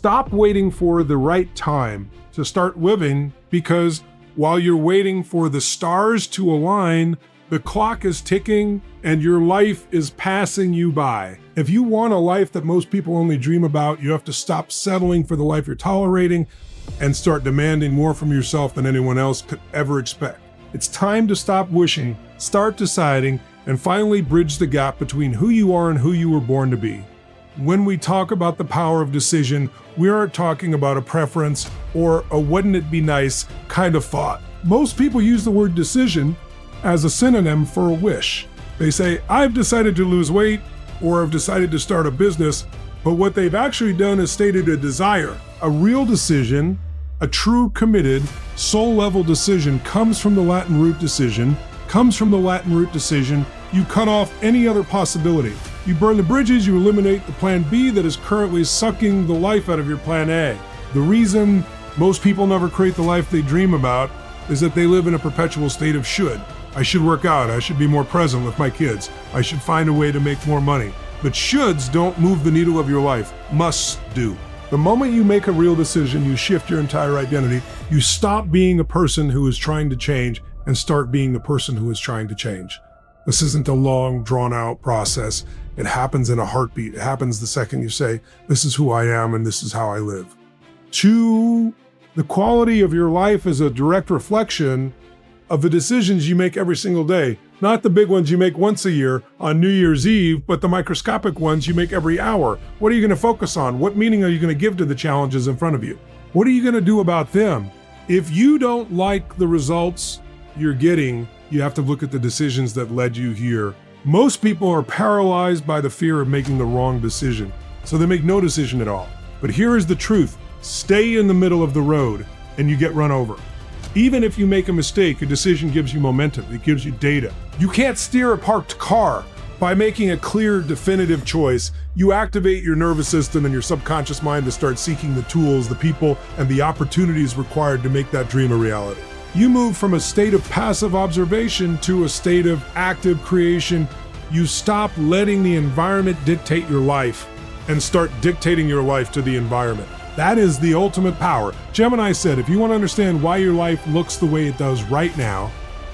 Stop waiting for the right time to start living, because while you're waiting for the stars to align, the clock is ticking and your life is passing you by. If you want a life that most people only dream about, you have to stop settling for the life you're tolerating and start demanding more from yourself than anyone else could ever expect. It's time to stop wishing, start deciding, and finally bridge the gap between who you are and who you were born to be. When we talk about the power of decision, we aren't talking about a preference or a wouldn't it be nice kind of thought. Most people use the word decision as a synonym for a wish. They say, I've decided to lose weight, or I've decided to start a business, but what they've actually done is stated a desire. A real decision, a true committed, soul-level decision comes from the Latin root decision, you cut off any other possibility. You burn the bridges, you eliminate the plan B that is currently sucking the life out of your plan A. The reason most people never create the life they dream about is that they live in a perpetual state of should. I should work out, I should be more present with my kids, I should find a way to make more money. But shoulds don't move the needle of your life, musts do. The moment you make a real decision, you shift your entire identity. You stop being a person who is trying to change and start being the person who is trying to change. This isn't a long, drawn-out process. It happens in a heartbeat. It happens the second you say, this is who I am and this is how I live. 2, the quality of your life is a direct reflection of the decisions you make every single day. Not the big ones you make once a year on New Year's Eve, but the microscopic ones you make every hour. What are you going to focus on? What meaning are you going to give to the challenges in front of you? What are you going to do about them? If you don't like the results you're getting, you have to look at the decisions that led you here. Most people are paralyzed by the fear of making the wrong decision, so they make no decision at all. But here is the truth. Stay in the middle of the road and you get run over. Even if you make a mistake, a decision gives you momentum, it gives you data. You can't steer a parked car. By making a clear, definitive choice, you activate your nervous system and your subconscious mind to start seeking the tools, the people, and the opportunities required to make that dream a reality. You move from a state of passive observation to a state of active creation. You stop letting the environment dictate your life and start dictating your life to the environment. That is the ultimate power. Gemini said, if you want to understand why your life looks the way it does right now,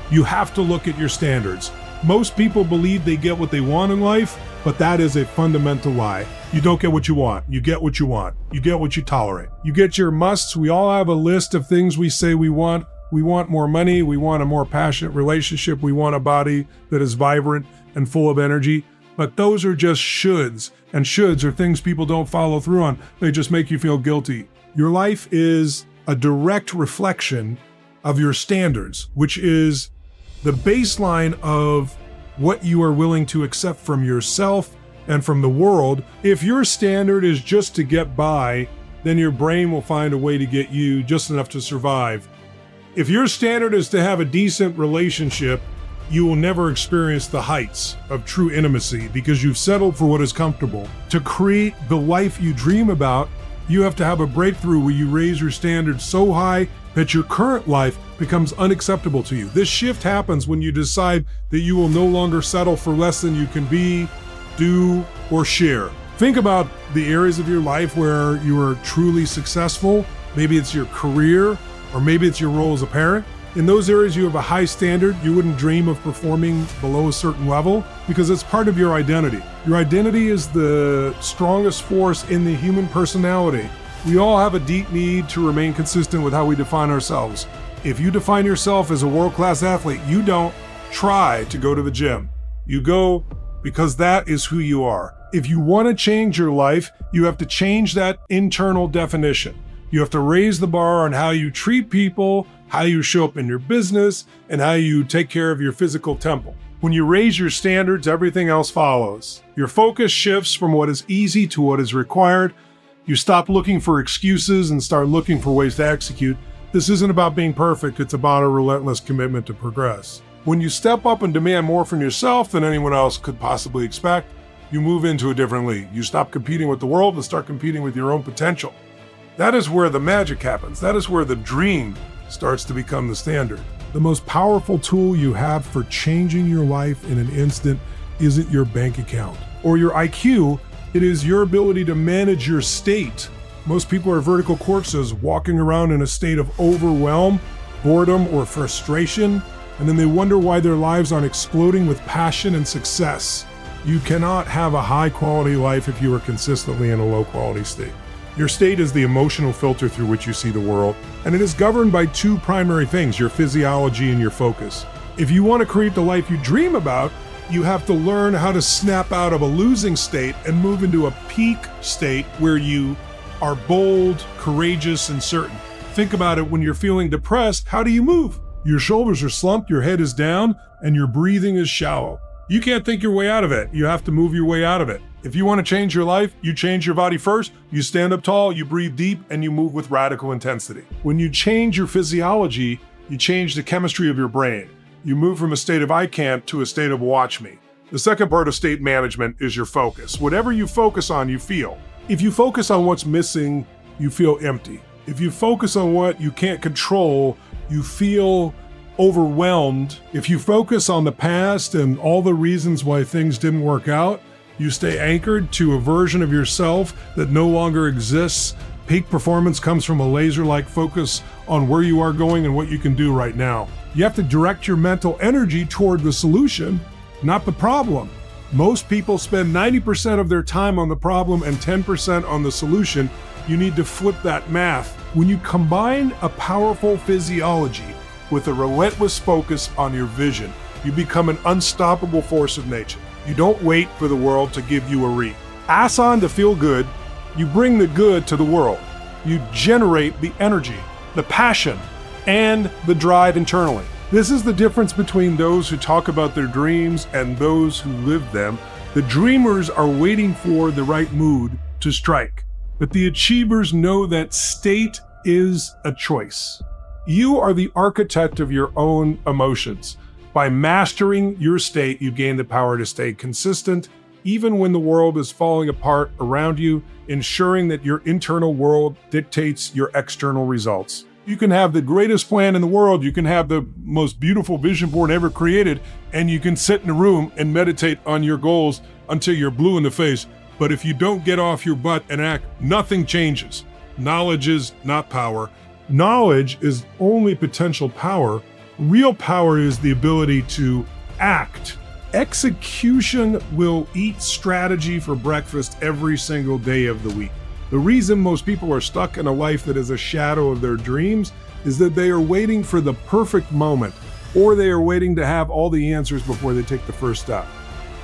you have to look at your standards. Most people believe they get what they want in life, but that is a fundamental lie. You don't get what you want. You get what you want. You get what you tolerate. You get your musts. We all have a list of things we say we want. We want more money. We want a more passionate relationship. We want a body that is vibrant and full of energy. But those are just shoulds. And shoulds are things people don't follow through on. They just make you feel guilty. Your life is a direct reflection of your standards, which is the baseline of what you are willing to accept from yourself and from the world. If your standard is just to get by, then your brain will find a way to get you just enough to survive. If your standard is to have a decent relationship, you will never experience the heights of true intimacy because you've settled for what is comfortable. To create the life you dream about, you have to have a breakthrough where you raise your standards so high that your current life becomes unacceptable to you. This shift happens when you decide that you will no longer settle for less than you can be, do, or share. Think about the areas of your life where you are truly successful. Maybe it's your career, or maybe it's your role as a parent. In those areas you have a high standard, you wouldn't dream of performing below a certain level because it's part of your identity. Your identity is the strongest force in the human personality. We all have a deep need to remain consistent with how we define ourselves. If you define yourself as a world-class athlete, you don't try to go to the gym. You go because that is who you are. If you want to change your life, you have to change that internal definition. You have to raise the bar on how you treat people, how you show up in your business, and how you take care of your physical temple. When you raise your standards, everything else follows. Your focus shifts from what is easy to what is required. You stop looking for excuses and start looking for ways to execute. This isn't about being perfect, it's about a relentless commitment to progress. When you step up and demand more from yourself than anyone else could possibly expect, you move into a different league. You stop competing with the world and start competing with your own potential. That is where the magic happens. That is where the dream starts to become the standard. The most powerful tool you have for changing your life in an instant isn't your bank account or your IQ. It is your ability to manage your state Most people are vertical corpses walking around in a state of overwhelm, boredom, or frustration, and then they wonder why their lives aren't exploding with passion and success. You cannot have a high-quality life if you are consistently in a low-quality state. Your state is the emotional filter through which you see the world, and it is governed by two primary things, your physiology and your focus. If you want to create the life you dream about, you have to learn how to snap out of a losing state and move into a peak state where you are bold, courageous, and certain. Think about it when you're feeling depressed, how do you move? Your shoulders are slumped, your head is down, and your breathing is shallow. You can't think your way out of it. You have to move your way out of it. If you want to change your life, you change your body first, you stand up tall, you breathe deep, and you move with radical intensity. When you change your physiology, you change the chemistry of your brain. You move from a state of I can't to a state of watch me. The second part of state management is your focus. Whatever you focus on, you feel. If you focus on what's missing, you feel empty. If you focus on what you can't control, you feel overwhelmed. If you focus on the past and all the reasons why things didn't work out, you stay anchored to a version of yourself that no longer exists. Peak performance comes from a laser-like focus on where you are going and what you can do right now. You have to direct your mental energy toward the solution, not the problem. Most people spend 90% of their time on the problem and 10% on the solution. You need to flip that math. When you combine a powerful physiology with a relentless focus on your vision, you become an unstoppable force of nature. You don't wait for the world to give you a read. Ass on to feel good, you bring the good to the world. You generate the energy, the passion, and the drive internally. This is the difference between those who talk about their dreams and those who live them. The dreamers are waiting for the right mood to strike, but the achievers know that state is a choice. You are the architect of your own emotions. By mastering your state, you gain the power to stay consistent, even when the world is falling apart around you, ensuring that your internal world dictates your external results. You can have the greatest plan in the world, you can have the most beautiful vision board ever created, and you can sit in a room and meditate on your goals until you're blue in the face. But if you don't get off your butt and act, nothing changes. Knowledge is not power. Knowledge is only potential power. Real power is the ability to act. Execution will eat strategy for breakfast every single day of the week. The reason most people are stuck in a life that is a shadow of their dreams is that they are waiting for the perfect moment, or they are waiting to have all the answers before they take the first step.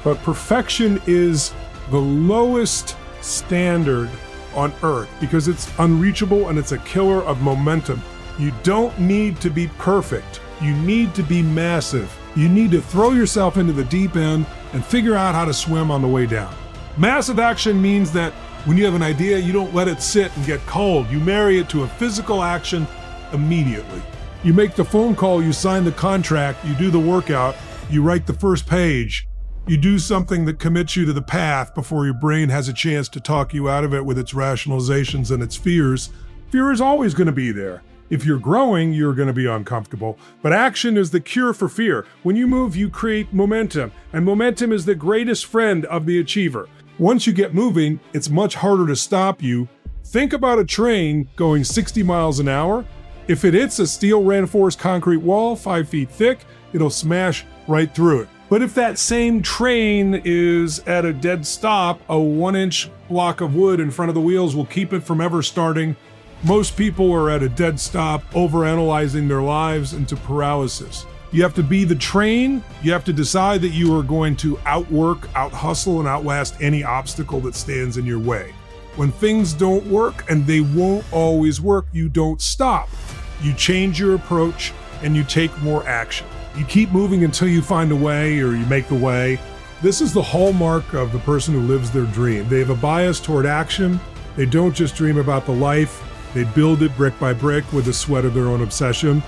But perfection is the lowest standard on earth because it's unreachable and it's a killer of momentum. You don't need to be perfect. You need to be massive. You need to throw yourself into the deep end and figure out how to swim on the way down. Massive action means that when you have an idea, you don't let it sit and get cold. You marry it to a physical action immediately. You make the phone call, you sign the contract, you do the workout, you write the first page. You do something that commits you to the path before your brain has a chance to talk you out of it with its rationalizations and its fears. Fear is always going to be there. If you're growing, you're going to be uncomfortable. But action is the cure for fear. When you move, you create momentum, and momentum is the greatest friend of the achiever. Once you get moving, it's much harder to stop you. Think about a train going 60 miles an hour. If it hits a steel reinforced concrete wall 5 feet thick, it'll smash right through it. But if that same train is at a dead stop, a 1-inch block of wood in front of the wheels will keep it from ever starting. Most people are at a dead stop, overanalyzing their lives into paralysis. You have to be the train. You have to decide that you are going to outwork, out-hustle, and outlast any obstacle that stands in your way. When things don't work, and they won't always work, you don't stop. You change your approach, and you take more action. You keep moving until you find a way, or you make the way. This is the hallmark of the person who lives their dream. They have a bias toward action. They don't just dream about the life. They build it brick by brick with the sweat of their own obsession.